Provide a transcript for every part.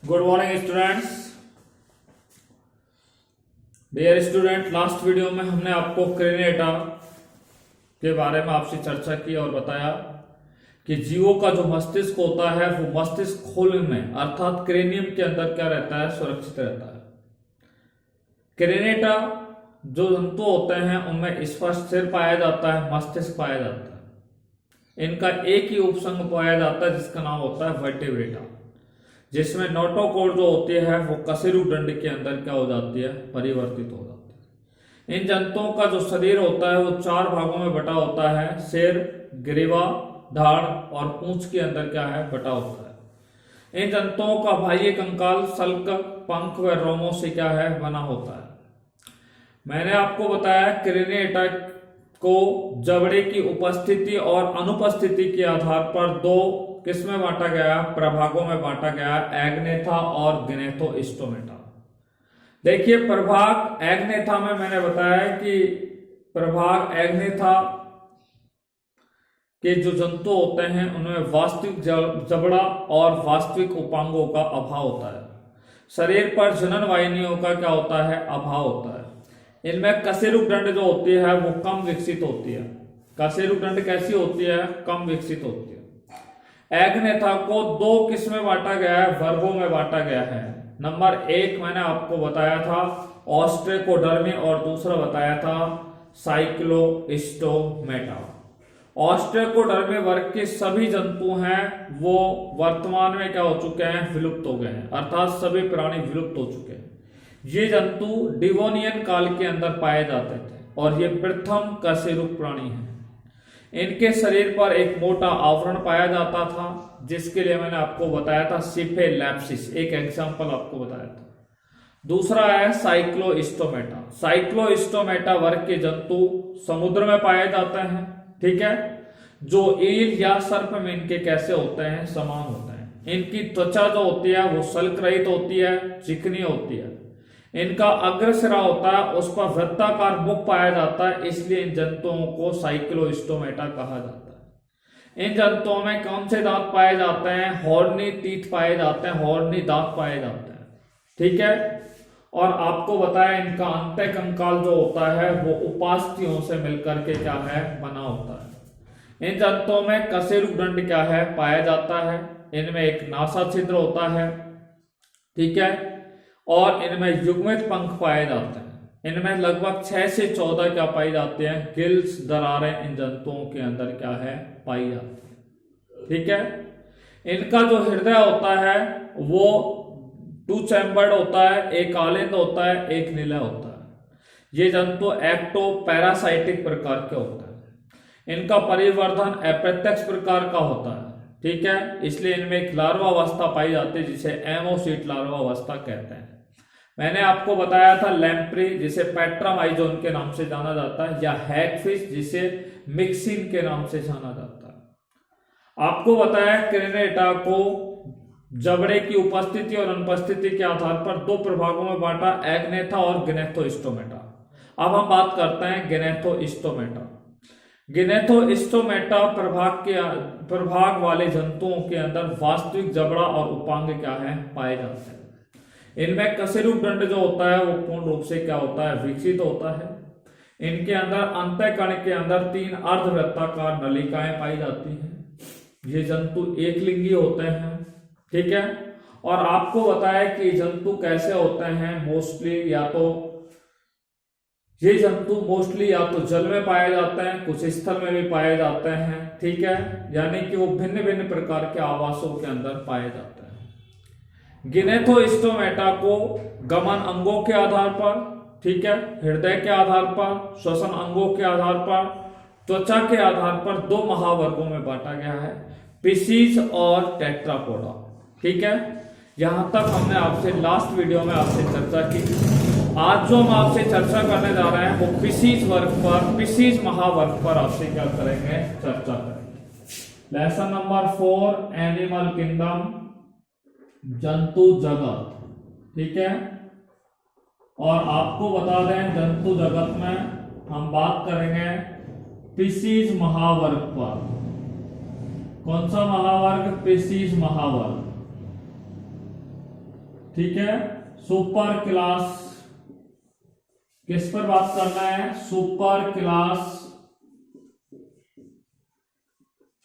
Good morning students. Dear student, last video में हमने आपको क्रेनेटा के बारे में आपसे चर्चा की और बताया कि जीवों का जो मस्तिष्क होता है वो मस्तिष्क खोल में अर्थात क्रेनियम के अंदर क्या रहता है, सुरक्षित रहता है। क्रेनेटा जो जंतु होते हैं उनमें स्पष्ट सिर पाया जाता है, मस्तिष्क पाया जाता है। इनका एक ही उपसंग पाया जाता है जिसका नाम होता है वर्टेब्रेटा, जिसमें नोटोकॉर्ड जो होती है वो कशेरुकदंड के अंदर क्या हो जाती है, परिवर्तित हो जाती है। इन जंतुओं का जो शरीर होता है वो 4 भागों में बटा होता है। सिर, ग्रीवा, धाड़ और पूंछ के अंदर क्या है, बटा होता है। इन जंतुओं का बाह्य कंकाल सल्क, पंख व रोमों से क्या है, बना होता है। मैंने आपको बताया क्रेनेटा को जबड़े की उपस्थिति और अनुपस्थिति के आधार पर 2 किसमें बांटा गया, प्रभागों में बांटा गया, एग्नेथा और ग्नेथोस्टोमेटा। देखिए प्रभाग एग्नेथा में मैंने बताया कि प्रभाग एग्नेथा के जो जंतु होते हैं उनमें वास्तविक जबड़ा और वास्तविक उपांगों का अभाव होता है। शरीर पर जनन वाहिनियों का क्या होता है, अभाव होता है। इनमें कशेरुकदंड जो होती है वो कम विकसित होती है। कशेरुकदंड कैसी होती है, कम विकसित होती है। एग्नेथा को 2 किस्में बांटा गया है, वर्गों में बांटा गया है। नंबर 1 मैंने आपको बताया था ऑस्ट्रेकोडर्मी और दूसरा बताया था साइक्लोस्टोमेटा। ऑस्ट्रेकोडर्मी वर्ग के सभी जंतु हैं वो वर्तमान में क्या हो चुके हैं, विलुप्त हो गए हैं, अर्थात सभी प्राणी विलुप्त हो चुके हैं। ये जंतु डिवोनियन काल के अंदर पाए जाते थे और ये प्रथम कशेरुक प्राणी हैं। इनके शरीर पर एक मोटा आवरण पाया जाता था जिसके लिए मैंने आपको बताया था सिफेलैप्सिस, एक एग्जांपल आपको बताया था। दूसरा है साइक्लोस्टोमेटा। साइक्लोस्टोमेटा वर्ग के जंतु समुद्र में पाए जाते हैं, ठीक है, जो ईल या सर्प में इनके कैसे होते हैं, समान होते हैं। इनकी त्वचा जो होती है वो सल्क रहित होती है, चिकनी होती है। इनका अग्रसिरा होता है, उस पर वृत्ताकार मुख पाया जाता है, इसलिए इन जंतुओं को साइक्लोस्टोमेटा कहा जाता है। इन जंतुओं में कौन से दांत पाए जाते हैं, हॉर्नी टीथ पाए जाते हैं, हॉर्नी दांत पाए जाते हैं, ठीक है। और आपको बताया इनका अंत्य कंकाल जो होता है वो उपास्थियों से मिलकर के क्या है, बना होता है। इन जंतुओं में कशेरुकदंड क्या है, पाया जाता है। इनमें एक नासा छिद्र होता है, ठीक है, और इनमें युग्मित पंख पाए जाते हैं। इनमें लगभग 6 से 14 क्या पाई जाती हैं, गिल्स, दरारें इन जंतुओं के अंदर क्या है, पाई जाती है, ठीक है। इनका जो हृदय होता है वो 2 चैम्बर्ड होता है, एक आलिंद होता है, एक निलय होता है। ये जंतु एक्टो पैरासाइटिक प्रकार के होते हैं। इनका परिवर्धन अप्रत्यक्ष प्रकार का होता है, ठीक है, इसलिए इनमें एक लार्वा अवस्था पाई जाती है जिसे एमोसीट लार्वा अवस्था कहते हैं। मैंने आपको बताया था लैम्प्री जिसे पैट्रामाइजोन के नाम से जाना जाता है, या हैगफिश जिसे मिक्सिन के नाम से जाना जाता है। आपको बताया क्रेनेटा को जबड़े की उपस्थिति और अनुपस्थिति के आधार पर 2 प्रभागों में बांटा, एग्नेथा और ग्नेथोस्टोमेटा। अब हम बात करते हैं ग्नेथोस्टोमेटा। ग्नेथोस्टोमेटा प्रभाग वाले जंतुओं के अंदर वास्तविक जबड़ा और उपांग क्या है, पाए जाते हैं। इनमें कशेरुकदंड जो होता है वो पूर्ण रूप से क्या होता है, विकसित होता है। इनके अंदर अंतःकण के अंदर 3 अर्धवृत्ताकार नलिकाएं पाई जाती हैं। ये जंतु एकलिंगी होते हैं, ठीक है। और आपको बताया कि जंतु कैसे होते हैं, ये जंतु मोस्टली या तो जल में पाए जाते हैं, कुछ स्थल में भी पाए जाते हैं, ठीक है, यानी कि वो भिन्न भिन्न प्रकार के आवासों के अंदर पाए जाते हैं। ग्नेथोस्टोमेटा को गमन अंगों के आधार पर, ठीक है, हृदय के आधार पर, श्वसन अंगों के आधार पर, त्वचा के आधार पर 2 महावर्गों में बांटा गया है, पिसीज और टेट्रापोडा, ठीक है। यहां तक हमने आपसे लास्ट वीडियो में आपसे चर्चा की। आज जो हम आपसे चर्चा करने जा रहे हैं वो पिसीज वर्ग पर, पिसीज महावर्ग पर आपसे क्या करेंगे, चर्चा करेंगे। लेसन नंबर 4 एनिमल किंगडम, जंतु जगत, ठीक है। और आपको बता दें जंतु जगत में हम बात करेंगे पिसीज महावर्ग पर। कौन सा महावर्ग, पिसीज महावर्ग। ठीक है, सुपर क्लास, किस पर बात करना है, सुपर क्लास।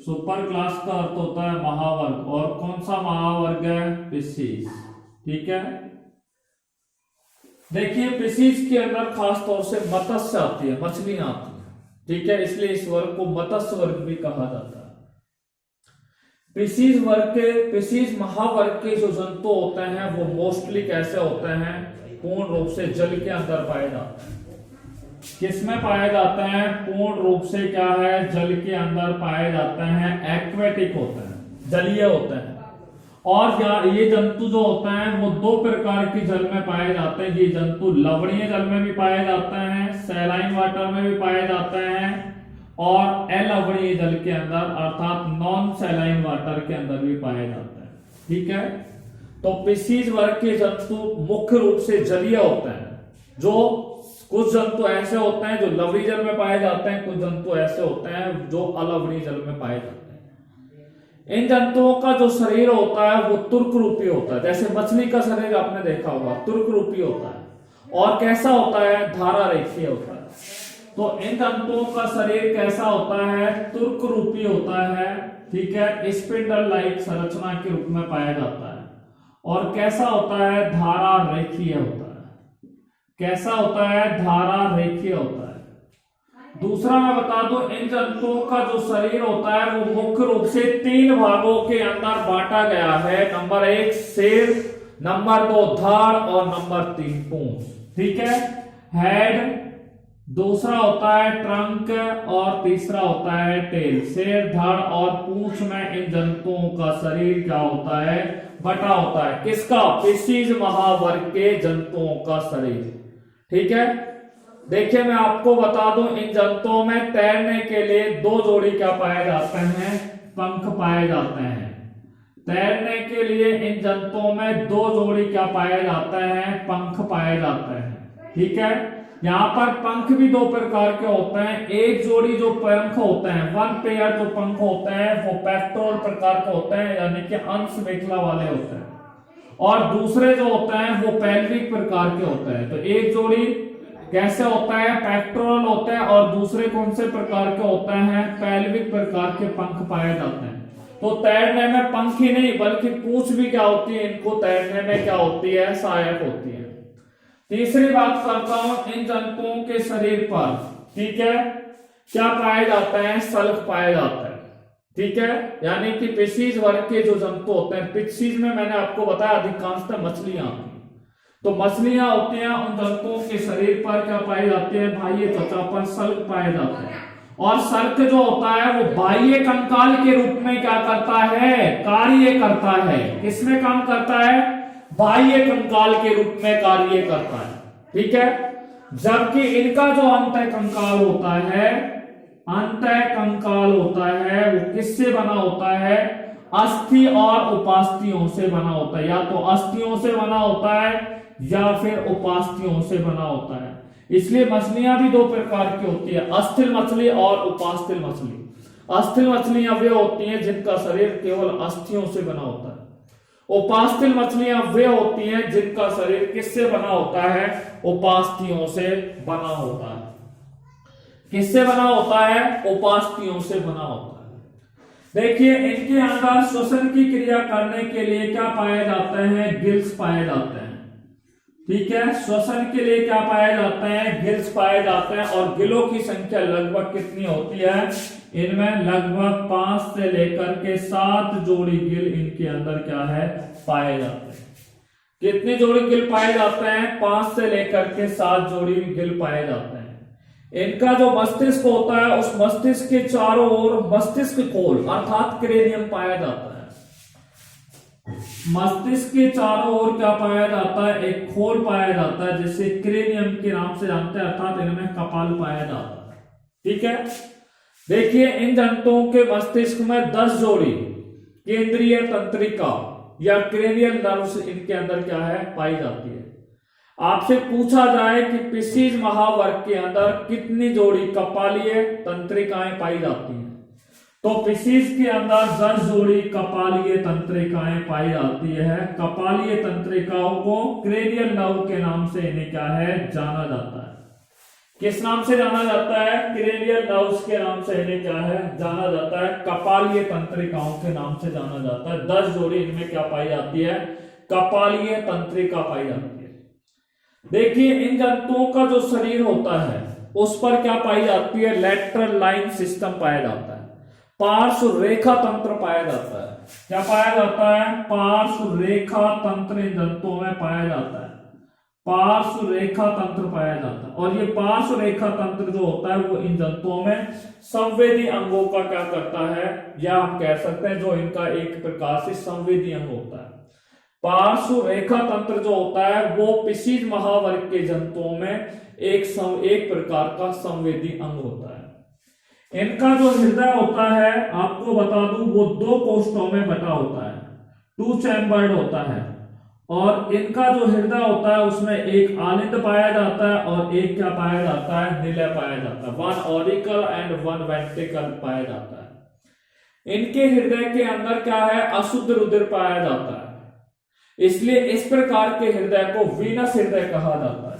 सुपर क्लास का अर्थ होता है महावर्ग, और कौन सा महावर्ग है, स्पीशीज। ठीक है, देखिए स्पीशीज के अंदर खास तौर से मत्स्य आती है, मछलियां आती है। ठीक है, इसलिए इस वर्ग को मत्स्य वर्ग भी कहा जाता है। स्पीशीज महावर्ग के जो जंतु होते हैं वो मोस्टली कैसे होते हैं, पूर्ण रूप से जल के अंदर पाए जाते हैं। किसमें पाए जाते हैं, पूर्ण रूप से क्या है, जल के अंदर पाए जाते हैं, एक्वेटिक होते हैं, जलीय होते हैं। और ये जंतु जो होते हैं वो दो प्रकार के जल में पाए जाते हैं। ये जंतु लवणीय जल में भी पाए जाते हैं, सैलाइन वाटर में भी पाए जाते हैं, और अलवणीय जल के अंदर अर्थात नॉन सैलाइन वाटर के अंदर भी पाए जाते हैं। ठीक है, तो स्पीशीज वर्ग के जंतु मुख्य रूप से जलीय होते हैं। जो कुछ जंतु ऐसे होते हैं जो लवणीय जल में पाए जाते हैं, कुछ जंतु ऐसे होते हैं जो अलवणीय जल में पाए जाते हैं। इन जंतुओं का जो शरीर होता है वो तुर्क रूपी होता है। जैसे मछली का शरीर आपने देखा होगा, तुर्क रूपी होता है। और कैसा होता है, धारा रेखीय होता है। तो इन जंतुओं का शरीर कैसा होता है, तुर्क रूपी होता है। ठीक है, स्पिंडल लाइक संरचना के रूप में पाया जाता है। और कैसा होता है, धारा रेखीय होता है। कैसा होता है, धारा रेखीय होता है। दूसरा मैं बता दूं, इन जंतुओं का जो शरीर होता है वो मुख्य रूप से 3 भागों के अंदर बांटा गया है। नंबर 1 सिर, नंबर 2 धाड़, और नंबर 3 पूंछ। ठीक है, हेड, दूसरा होता है ट्रंक, और तीसरा होता है टेल। सिर, धड़ और पूंछ में इन जंतुओं का शरीर क्या होता है, बटा होता है। किसका, स्पीशीज महावर्ग के जंतुओं का शरीर। ठीक है, देखिए मैं आपको बता दूं, इन जंतुओं में तैरने के लिए 2 जोड़ी क्या पाए जाते हैं, पंख पाए जाते हैं। तैरने के लिए इन जंतुओं में 2 जोड़ी क्या पाए जाते हैं, पंख पाए जाते हैं। ठीक है, यहाँ पर पंख भी 2 प्रकार के होते हैं। एक जोड़ी जो पंख होते हैं, 1 पेयर जो पंख होते हैं वो पेक्टोरल प्रकार के होते हैं, यानी कि अंश मेखला वाले होते हैं। और दूसरे जो होते हैं वो पेल्विक प्रकार के होते हैं। तो एक जोड़ी कैसे होता है, पेक्टोरल होते हैं, और दूसरे कौन से प्रकार के होते हैं, पेल्विक प्रकार के पंख पाए जाते हैं। तो तैरने में पंख ही नहीं बल्कि पूंछ भी क्या होती है, इनको तैरने में क्या होती है, सहायक होती है। तीसरी बात करता हूं, इन जंतुओं के शरीर पर, ठीक है, क्या पाए जाते हैं, सल्क पाए जाते हैं। ठीक है, यानी कि स्पीशीज वर्ग के जो जंतु होते हैं, स्पीशीज में मैंने आपको बताया अधिकांशतः मछलियां आती हैं। तो मछलियां होती हैं, उन जंतुओं के शरीर पर क्या पाई जाती है, बाह्य त्वचा पर सल्क पाए जाते हैं। और सल्क जो होता है वो बाह्य कंकाल के रूप में क्या करता है, कार्य करता है। किसमें काम करता है, बाह्य कंकाल के रूप में कार्य करता है। ठीक है, जबकि इनका जो अंतः कंकाल होता है, अंतः कंकाल होता है वो किससे बना होता है, अस्थि और उपास्थियों से बना होता है। या तो अस्थियों से बना होता है या फिर उपास्थियों से बना होता है। इसलिए मछलियां भी 2 प्रकार की होती है, अस्थिल मछली और उपास्थिल मछली। अस्थिल मछलियां वे होती हैं जिनका शरीर केवल अस्थियों से बना होता है। उपास्थिल मछलियां वे होती हैं जिनका शरीर किससे बना होता है, उपास्थियों से बना होता है। किससे बना होता है, उपास्थियों से बना होता है। देखिए इनके अंदर श्वसन की क्रिया करने के लिए क्या पाए जाते हैं, गिल्स पाए जाते हैं। ठीक है, श्वसन के लिए क्या पाए जाते हैं, गिल्स पाए जाते हैं। और गिलों की संख्या लगभग कितनी होती है, इनमें लगभग 5 से लेकर के 7 जोड़ी गिल इनके अंदर क्या है, पाए जाते हैं। कितनी जोड़ी गिल पाए जाते हैं, 5 से लेकर के 7 जोड़ी गिल पाए जाते हैं। इनका जो मस्तिष्क होता है उस मस्तिष्क के चारों ओर मस्तिष्क खोल अर्थात क्रेनियम पाया जाता है। मस्तिष्क के चारों ओर क्या पाया जाता है, एक खोल पाया जाता है जिसे क्रेनियम के नाम से जानते हैं, अर्थात इनमें कपाल पाया जाता है। ठीक है, देखिए इन जंतुओं के मस्तिष्क में 10 जोड़ी केंद्रीय तंत्रिका या क्रेनियल नर्व्स इनके अंदर क्या है, पाई जाती है। आपसे पूछा जाए कि स्पीशीज महावर्ग के अंदर कितनी जोड़ी कपालीय तंत्रिकाएं पाई जाती हैं, तो फिशीज के अंदर 10 जोड़ी कपालीय तंत्रिकाएं पाई जाती है। कपालीय तंत्रिकाओं को क्रेनियल नर्व के नाम से इन्हें क्या है जाना जाता है। किस नाम से जाना जाता है? क्रेनियल नर्व्स के नाम से इन्हें क्या है जाना जाता है। कपालीय तंत्रिकाओं के नाम से जाना जाता है। 10 जोड़ी इनमें क्या पाई जाती है? कपालीय तंत्रिका पाई जाती है। देखिए इन जंतुओं का जो शरीर होता है उस पर क्या पाई जाती है? लेटरल लाइन सिस्टम पाया जाता है। पार्श्व रेखा तंत्र पाया जाता है। क्या पाया जाता है? पार्श्व रेखा तंत्र इन जंतुओं में पाया जाता है। पार्श्व रेखा तंत्र पाया जाता है। और ये पार्श्व रेखा तंत्र जो होता है वो इन जंतुओं में संवेदी अंगों का क्या करता है, या हम कह सकते हैं जो इनका एक प्रकार से संवेदी अंग होता है। पार्श्व रेखा तंत्र जो होता है वो फिशीज महावर्ग के जंतुओं में एक प्रकार का संवेदी अंग होता है। इनका जो हृदय होता है आपको बता दूं वो 2 कोष्ठों में बटा होता है, 2 चैम्बर्ड होता है। और इनका जो हृदय होता है उसमें एक आलिंद पाया जाता है और एक क्या पाया जाता है? निलय पाया जाता है। 1 ऑरिकल एंड 1 वेंट्रिकल पाया जाता है। इनके हृदय के अंदर क्या है? अशुद्ध रुधिर पाया जाता है, इसलिए इस प्रकार के हृदय को वीनस हृदय कहा जाता है।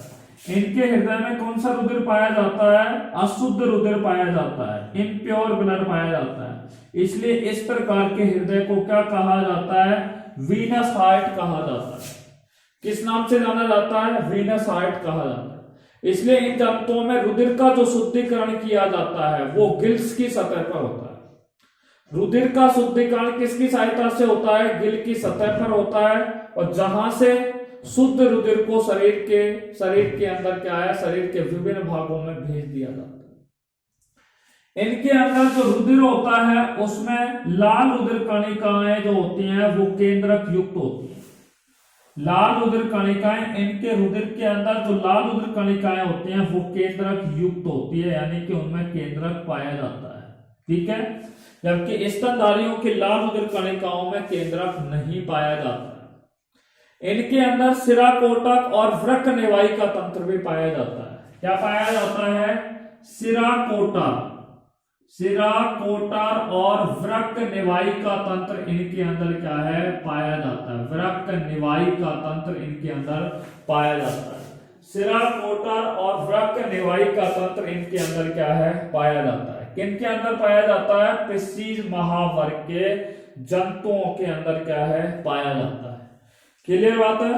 इनके हृदय में कौन सा रुधिर पाया जाता है? अशुद्ध रुधिर पाया जाता है, इम्प्योर ब्लड पाया जाता है। इसलिए इस प्रकार के हृदय को क्या कहा जाता है? वीनस हार्ट कहा जाता है। किस नाम से जाना जाता है? वीनस हार्ट कहा जाता है। इसलिए इन जंतुओं में रुधिर का जो शुद्धिकरण किया जाता है वो गिल्स की सतह पर होता है। रुधिर का शुद्धिकरण किसकी सहायता से होता है? गिल की सतह पर होता है। और जहां से शुद्ध रुधिर को शरीर के अंदर क्या है? शरीर के विभिन्न भागों में भेज दिया जाता है। इनके अंदर जो रुधिर होता है उसमें लाल रुधिर कणिकाएं जो होती हैं वो केंद्रक युक्त होती हैं। लाल रुधिर कणिकाएं, इनके रुधिर के अंदर जो लाल रुधिर कणिकाएं होती हैं वो केंद्रक युक्त होती है, यानी कि उनमें केंद्रक पाया जाता है। ठीक है, जबकि स्तनधारियों की लाल रुधिर कणिकाओं में केंद्रक नहीं पाया जाता। इनके अंदर सिराकोटक और वृक्क निवाहिका तंत्र भी पाया जाता है। क्या पाया जाता है? सिराकोटर और वृक्क निवाहिका तंत्र इनके अंदर क्या है? पाया जाता है। वृक्क निवाहिका तंत्र इनके अंदर पाया जाता है। सिराकोटर और वृक्क निवाहिका तंत्र इनके अंदर क्या है? पाया जाता है। किनके अंदर पाया जाता है? फिशीज महावर्ग के जंतुओं के अंदर क्या है? पाया जाता है। क्लियर बात है?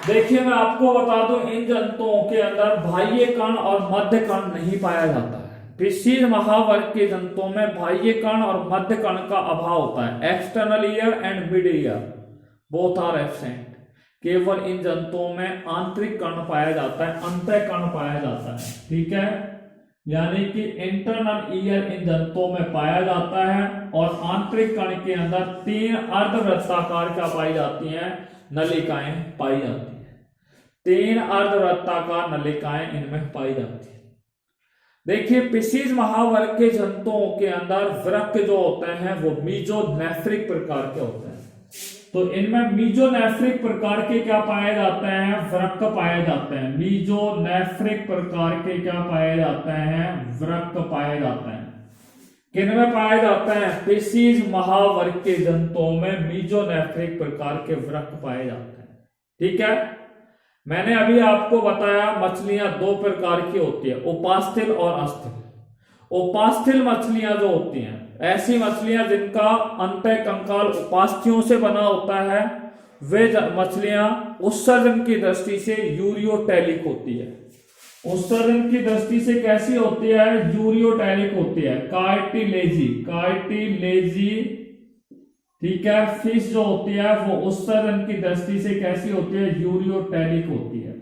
देखिए मैं आपको बता दूं इन जंतुओं के अंदर बाह्य कण और मध्य कण नहीं पाया जाता है। फिशीज महावर्ग के जंतुओं में बाह्य कण और मध्य कण का अभाव होता है। External ear and mid ear both are absent. केवल इन जंतुओं में आंतरिक कण पाया जाता है, अंतः कण पाया जाता है। ठीक है, यानी कि इंटरनल ईयर इन जंतुओं में पाया जाता है। और आंतरिक कण के अंदर 3 अर्धवृत्ताकार क्या पाई जाती हैं? नलिकाएं पाई जाती हैं। 3 अर्धवृत्ताकार नलिकाएं इनमें पाई जाती हैं। देखिए फिशीज महावर्ग के जंतुओं के अंदर वृक्क जो होते हैं वो मीजोनेफ्रिक प्रकार के होते हैं। तो इनमें मीजोनेफ्रिक प्रकार के क्या पाए जाते हैं? वृक्क पाए जाते हैं। मीजोनेफ्रिक प्रकार के क्या पाए जाते हैं? वृक्क पाए जाते हैं। किनमें पाए जाते हैं? फिशीज महावर्ग के जंतुओं में मीजोनेफ्रिक प्रकार के वृक्क पाए जाते हैं। ठीक है, मैंने अभी आपको बताया मछलियां 2 प्रकार की होती है, उपास्थल और अस्थिल। उपास्थल मछलियां जो होती हैं, ऐसी मछलियां जिनका अंतः कंकाल उपास्थियों से बना होता है, वे मछलियां उत्सर्जन की दृष्टि से यूरियोटैलिक होती है। उत्सर्जन की दृष्टि से कैसी होती है? यूरियोटैलिक होती है। कार्टिलेजी। ठीक है, फिश जो होती है वो उत्सर्जन की दृष्टि से कैसी होती है? यूरियोटैलिक होती है।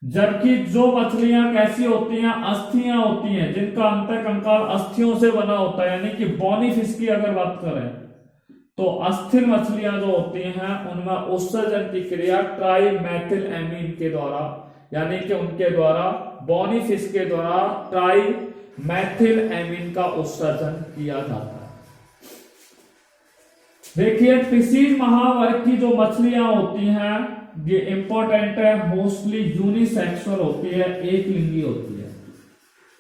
जबकि जो मछलियां कैसी होती हैं? अस्थियां होती हैं, जिनका अंतः कंकाल अस्थियों से बना होता है, यानी कि बॉनी फिश की अगर बात करें तो अस्थिर मछलियां जो होती हैं उनमें उत्सर्जन की क्रिया ट्राइमेथिलएमीन के द्वारा, यानी कि उनके द्वारा बॉनी फिश के द्वारा ट्राइमेथिलएमीन का उत्सर्जन किया जाता है। देखिए फिशीज महावर्ग की जो मछलियां होती हैं ये इंपॉर्टेंट है, मोस्टली यूनिसेक्सुअल होती है, एक लिंगी होती है।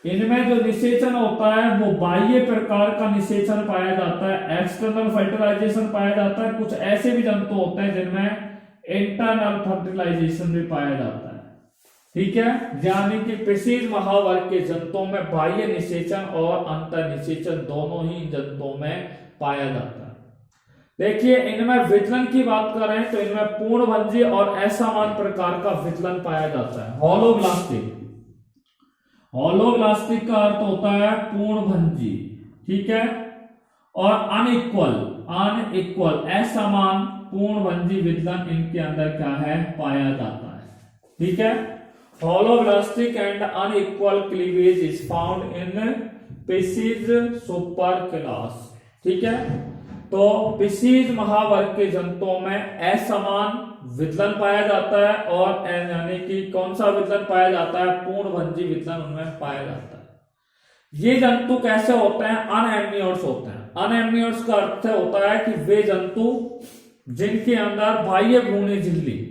इनमें जो निषेचन होता है वो बाह्य प्रकार का निषेचन पाया जाता है, एक्सटर्नल फर्टिलाइजेशन पाया जाता है। कुछ ऐसे भी जंतु होते हैं जिनमें इंटरनल फर्टिलाइजेशन भी पाया जाता है। ठीक है, यानी कि पिसीज महावर्ग के जंतुओं में बाह्य निषेचन और अंतर निषेचन दोनों ही जंतुओं में पाया जाता है। देखिए, इनमें विचलन की बात करें तो इनमें पूर्णभंजी और असमान प्रकार का विचलन पाया जाता है। हॉलोब्लास्टिक, हॉलोब्लास्टिक का अर्थ होता है पूर्णभंजी, ठीक है, और अनइक्वल, अनइक्वल असमान पूर्णभंजी विचलन इनके अंदर क्या है, पाया जाता है। ठीक है, holoblastic and unequal cleavage is found in Pisces super class. ठीक है, तो पिसीज महावर्ग के जंतुओं में असमान विचलन पाया जाता है, और यानी कि कौन सा विचलन पाया जाता है, पूर्णभंजी विचलन उनमें पाया जाता है। ये जंतु कैसे होते हैं, अनएम्नियोट्स होते हैं। अनएम्नियोट्स का अर्थ होता है कि वे जंतु जिनके अंदर बाह्य भ्रूण झिल्ली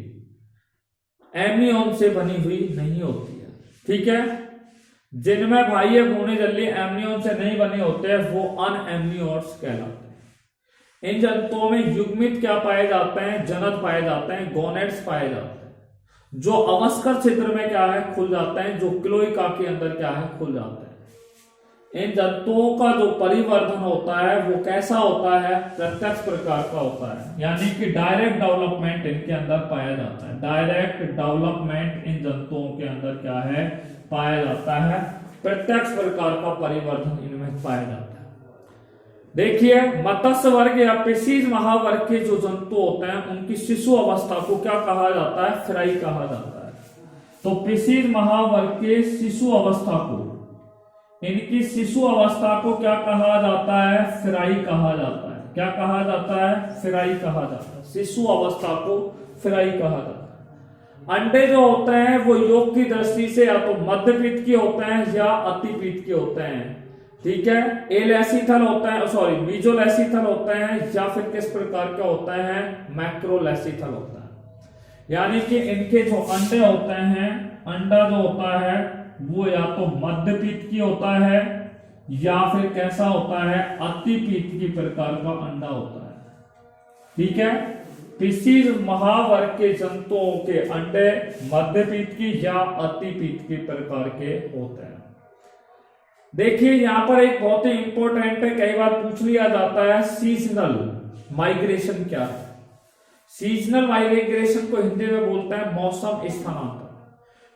एम्नियोन से बनी हुई नहीं होती है। ठीक है, जिनमें बाह्य भ्रूण झिल्ली एम्नियोन से नहीं बने होते हैं वो अनएम्नियोट्स कहलाते हैं। इन जंतुओं में युग्मित क्या पाए जाते हैं, जनक पाए जाते हैं, गोनेट्स पाए जाते हैं, जो अवस्कर क्षेत्र में क्या है, खुल जाते हैं, जो क्लोइका के अंदर क्या है, खुल जाते हैं। इन जंतुओं का जो परिवर्धन होता है वो कैसा होता है, प्रत्यक्ष प्रकार का होता है, यानी कि डायरेक्ट डेवलपमेंट इनके अंदर पाया जाता है। डायरेक्ट डेवलपमेंट इन जंतुओं के अंदर क्या है, पाया जाता है। प्रत्यक्ष प्रकार का परिवर्धन इनमें पाया जाता है। देखिए, मत्स्य वर्ग या पिसीज महावर्ग के जो जंतु होते हैं उनकी शिशु अवस्था को क्या कहा जाता है, फ्राई कहा जाता है। तो पिसीज महावर्ग के शिशु अवस्था को, इनकी शिशु अवस्था को क्या कहा जाता है, फ्राई कहा जाता है। क्या कहा जाता है, फ्राई कहा जाता है। शिशु अवस्था को फ्राई कहा जाता है। अंडे जो होते हैं वो योग की दृष्टि से या तो मध्यपीठ के होते हैं या अतिपीठ के होते हैं। ठीक है, एलेसिथल होता है, सॉरी मीजोलेसिथल होता है, या फिर किस प्रकार का होता है, मैक्रोलेसिथल होता है। यानी कि इनके जो अंडे होते हैं, अंडा जो होता है वो या तो मध्यपीठ की होता है या फिर कैसा होता है, अतिपीठ की प्रकार का अंडा होता है। ठीक है, पिसीज महावर्ग के जंतुओं के अंडे मध्यपीठ की या अतिपीठ की प्रकार के होते हैं। देखिए, यहां पर एक बहुत ही इंपॉर्टेंट है, कई बार पूछ लिया जाता है, सीजनल माइग्रेशन क्या है। सीजनल माइग्रेशन को हिंदी में बोलते हैं मौसम स्थानांतरण।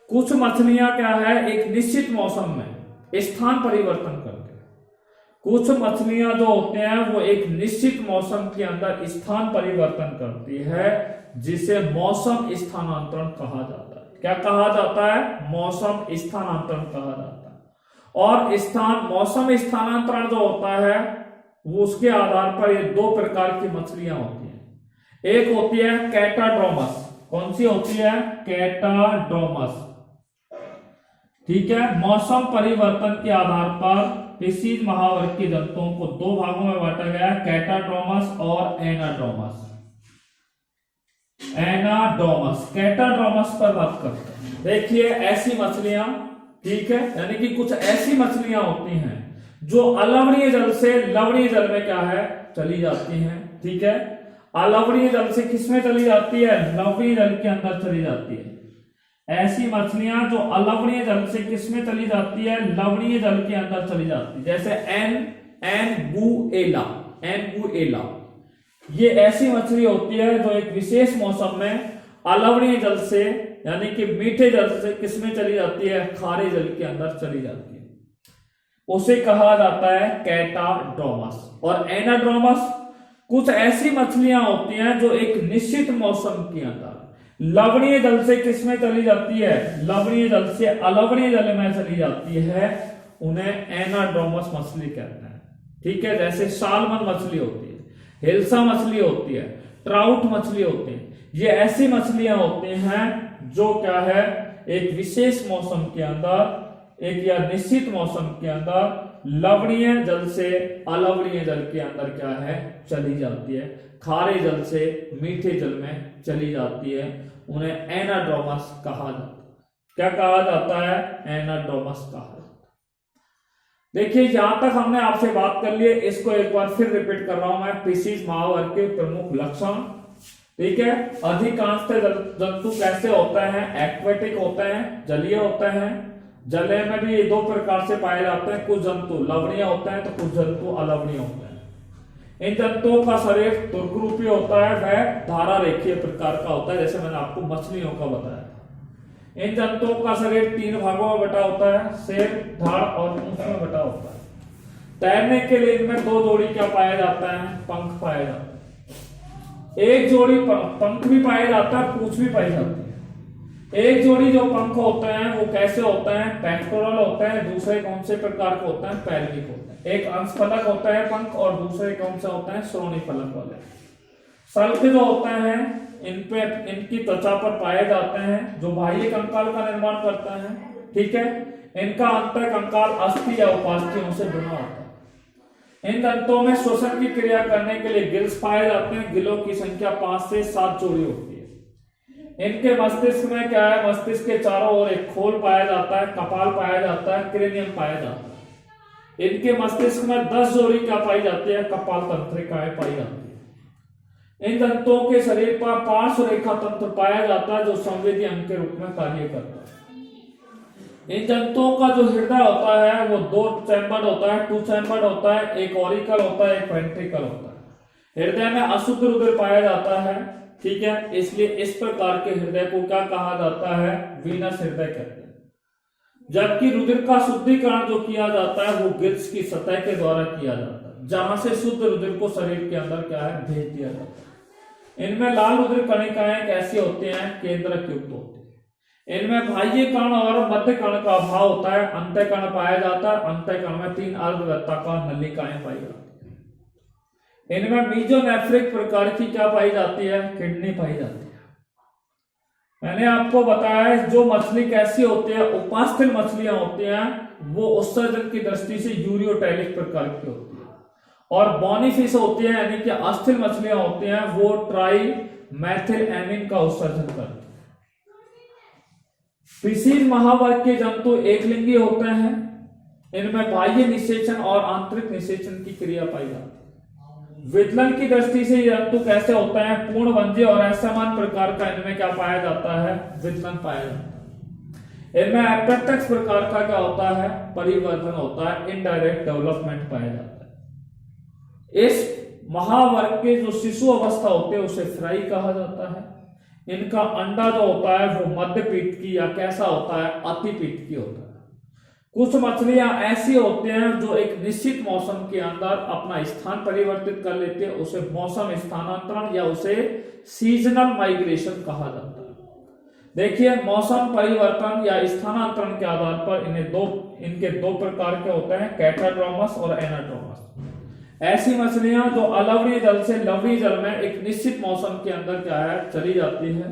कुछ मछलियां क्या है, एक निश्चित मौसम में स्थान परिवर्तन करते हैं। कुछ मछलियां जो होते हैं वो एक निश्चित मौसम के अंदर स्थान परिवर्तन करती है, जिसे मौसम स्थानांतरण कहा जाता है। क्या कहा जाता है, मौसम स्थानांतरण कहा जाता है। और स्थान मौसम स्थानांतरण जो होता है वो उसके आधार पर ये दो प्रकार की मछलियां होती हैं। एक होती है कैटाड्रोमस। कौन सी होती है, कैटाड्रोमस। ठीक है, मौसम परिवर्तन के आधार पर पिसीज महावर्ग के जंतुओं को दो भागों में बांटा गया है, कैटाड्रोमस और एनाड्रोमस। एनाड्रोमस, कैटाड्रोमस पर बात करते हैं। देखिए, ऐसी मछलियां, ठीक है, यानी कि कुछ ऐसी मछलियां होती हैं जो अलवणीय जल से लवणीय जल में क्या है, चली जाती हैं। ठीक है, अलवणीय जल से किसमें चली जाती है, लवणीय जल के अंदर चली जाती है। ऐसी मछलियां जो अलवणीय जल से किसमें चली जाती है, लवणीय जल के अंदर चली जाती है, जैसे एनगुएला। एनगुएला ये ऐसी मछली होती है जो एक विशेष मौसम में अलवणीय जल से यानी कि मीठे जल से किसमें चली जाती है, खारे जल के अंदर चली जाती है, उसे कहा जाता है कैटाड्रोमस। और एनाड्रोमस कुछ ऐसी मछलियां होती हैं जो एक निश्चित मौसम के अंदर लवणीय जल से किसमें चली जाती है, लवणीय जल से अलवणीय जल में चली जाती है, उन्हें एनाड्रोमस मछली कहते हैं। ठीक है, जैसे सालमन मछली होती है, हिल्सा मछली होती है, ट्राउट मछली होती है। ये ऐसी मछलियां होती हैं जो क्या है, एक विशेष मौसम के अंदर, एक या निश्चित मौसम के अंदर लवणीय जल से अलवणीय जल के अंदर क्या है, चली जाती है, खारे जल से मीठे जल में चली जाती है, उन्हें एनाड्रोमस कहा जाता है। क्या कहा जाता है, एनाड्रोमस कहा जाता है। देखिए यहां तक हमने आपसे बात कर ली है, इसको एक बार फिर रिपीट कर रहा हूं मैं। फिशिज महावर्त के प्रमुख लक्षण, ठीक है। अधिकांशतः जंतु कैसे होते हैं, एक्वेटिक होते हैं, जलीय होते हैं। जलीय में भी दो प्रकार से पाए जाते हैं, कुछ जंतु लवणीय होते हैं तो कुछ जंतु अलवणीय होते हैं। इन जंतुओं का शरीर तुर्करूपी होता है, वह धारा रेखीय प्रकार का होता है, जैसे मैंने आपको मछलियों का बताया। इन जंतुओं का शरीर 3 भागों में बटा होता है, सिर, धड़ और पूंछ में बटा होता है। तैरने के लिए इनमें 2 जोड़ी क्या पाया जाता है, पंख पाए जाते हैं। एक जोड़ी पंख भी पाया जाता है, पूंछ भी पाई जाती है। एक जोड़ी जो पंख होते हैं वो कैसे होते हैं, पेक्टोरल होते हैं। दूसरे कौन से प्रकार के होते हैं, पैल्विक होते हैं। एक अंशफलक होता है पंख और दूसरे कौन से होते हैं, श्रोणि फलक वाले। सल्क जो होते हैं इनकी त्वचा पर पाए जाते हैं, जो बाह्य कंकाल का निर्माण करते हैं, ठीक है। इनका अंतर कंकाल अस्थि या उपास्थि से बना होता है। इन दंतों में श्वसन की क्रिया करने के लिए गिल्स पाए जाते हैं। गिलों की संख्या 5 से 7 जोड़ी होती है। इनके मस्तिष्क में क्या है, मस्तिष्क के चारों ओर एक खोल पाया जाता है, कपाल पाया जाता है, क्रेनियम पाया जाता है। इनके मस्तिष्क में 10 जोड़ी क्या पाई जाती है, कपाल तंत्रिकाएं पाई जाती है। इन दंतों के शरीर पर पार्श्व रेखा तंत्र पाया जाता है, जो संवेदी अंग के रूप में कार्य करता है। इन जंतुओं का जो हृदय होता है वो 2 चैम्बर्ड होता है, 2 चैम्बर्ड होता है। एक ऑरिकल होता है, एक वेंट्रिकल होता है। हृदय में अशुद्ध रुधिर पाया जाता है, ठीक है। इसलिए इस प्रकार के हृदय को क्या कहा जाता है, वीनस हृदय कहते हैं। जबकि रुधिर का शुद्धिकरण जो किया जाता है वो गिल्स की सतह के द्वारा किया जाता है, जहां से शुद्ध रुधिर को शरीर के अंदर क्या है, भेज दिया जाता है। इनमें लाल रुधिर कणिकाएं कैसी होती हैं, केंद्रक युक्त होती है। इनमें बाह्य कण और मध्य कण का अभाव होता है, अंत्य कण पाया जाता है। अंत्य कण में 3 अर्धवृत्ताकार नलिकाएं पाई जाती है। इनमें मीजोनेफ्रिक प्रकार की क्या पाई जाती है, किडनी पाई जाती है। मैंने आपको बताया जो मछली कैसी होती है, उपास्थल मछलियां होती हैं, वो उत्सर्जन की दृष्टि से यूरियोटैलिक प्रकार की होती है। और बोनीफिश होती है, यानी कि अस्थिल मछलियां होती हैं, वो ट्राई मैथिल एमिन का उत्सर्जन करती है। फिशिज महावर्ग के जंतु एकलिंगी होते हैं। इनमें बाह्य निषेचन और आंतरिक निषेचन की क्रिया पाई जाती है। विदलन की दृष्टि से ये जंतु कैसे होते हैं, पूर्णभंजी और असमान प्रकार का इनमें क्या पाया जाता है, विदलन पाया जाता है। इनमें अप्रत्यक्ष प्रकार का क्या होता है, परिवर्धन होता है, इनडायरेक्ट डेवलपमेंट पाया जाता है। इस महावर्ग के जो शिशु अवस्था होते हैं उसे फ्राई कहा जाता है। इनका अंडा जो होता है वो मध्य पीठ की या कैसा होता है, अति पीठ की होता है। कुछ मछलियां ऐसी होती हैं जो एक निश्चित मौसम के अंदर अपना स्थान परिवर्तित कर लेते हैं, उसे मौसम स्थानांतरण या उसे सीजनल माइग्रेशन कहा जाता है। देखिए मौसम परिवर्तन या स्थानांतरण के आधार पर इनके दो प्रकार के होते हैं, कैटाड्रोमस और एनाड्रोमस। ऐसी मछलियां जो अलवणीय जल से लवणीय जल में एक निश्चित मौसम के अंदर क्या है, चली जाती है,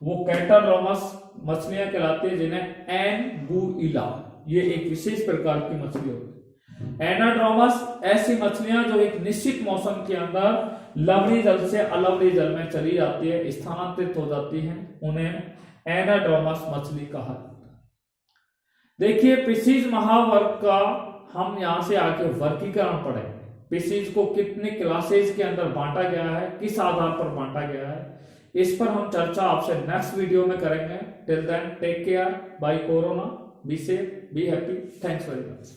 वो कैटाड्रोमस मछलियां कहलाती है, जिन्हें एंगुइला, ये एक विशेष प्रकार की मछली होती है। एनाड्रोमस ऐसी मछलियां जो एक निश्चित मौसम के अंदर लवणीय जल से अलवणीय जल में चली जाती है, स्थानांतरित हो जाती है, उन्हें एनाड्रोमस मछली कहा जाता है। देखिए फिशिज महावर्ग का हम यहां से आके वर्गीकरण पढ़ेंगे। फिशिज को कितने क्लासेज के अंदर बांटा गया है, किस आधार पर बांटा गया है, इस पर हम चर्चा आपसे नेक्स्ट वीडियो में करेंगे। Till then take care, bye corona, be safe, be happy, thanks very much.